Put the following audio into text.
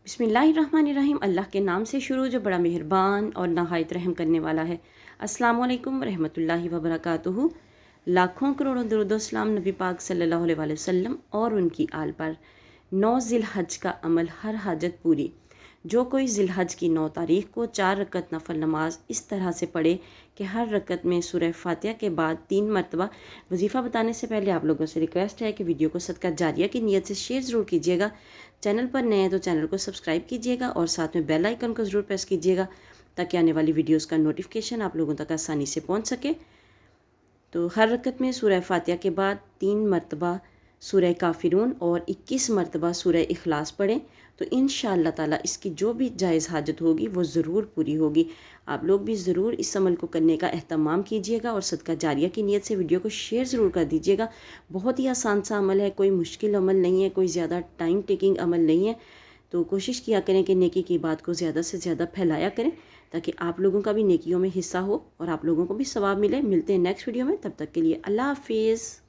बिस्मिल्लाहिर्रहमानिर्रहीम। अल्लाह के नाम से शुरू जो बड़ा मेहरबान और नहायत रहम करने वाला है। अस्सलाम वालेकुम रहमतुल्लाहि व बरकातुहू। लाखों करोड़ों दुरूद सलाम नबी पाक सल्लल्लाहु अलैहि वसल्लम और उनकी आल पर। 9 ज़िलहज का अमल हर हाजत पूरी। जो कोई ज़िलहज की 9 तारीख़ को 4 रकत नफल नमाज इस तरह से पढ़े कि हर रकत में सूरह फातिहा के बाद 3 मरतबा। वजीफ़ा बताने से पहले आप लोगों से रिक्वेस्ट है कि वीडियो को सदका जारिया की नीयत से शेयर ज़रूर कीजिएगा। चैनल पर नए हैं तो चैनल को सब्सक्राइब कीजिएगा और साथ में बेल आइकन को ज़रूर प्रेस कीजिएगा ताकि आने वाली वीडियोस का नोटिफिकेशन आप लोगों तक आसानी से पहुंच सके। तो हर रकत में सूरह फातिहा के बाद 3 मरतबा सूरह काफिरून और 21 मरतबा सूरह इखलास पढ़ें तो इंशाअल्लाह ताला इसकी जो भी जायज़ हाजत होगी वो ज़रूर पूरी होगी। आप लोग भी ज़रूर इस अमल को करने का एहतमाम कीजिएगा और सदका जारिया की नीयत से वीडियो को शेयर ज़रूर कर दीजिएगा। बहुत ही आसान सा अमल है, कोई मुश्किल अमल नहीं है, कोई ज़्यादा टाइम टेकिंग अमल नहीं है। तो कोशिश किया करें कि नेकी की बात को ज़्यादा से ज़्यादा फैलाया करें ताकि आप लोगों का भी नेकियों में हिस्सा हो और आप लोगों को भी सवाब मिले। मिलते हैं नेक्स्ट वीडियो में, तब तक के लिए अल्लाह हाफिज़।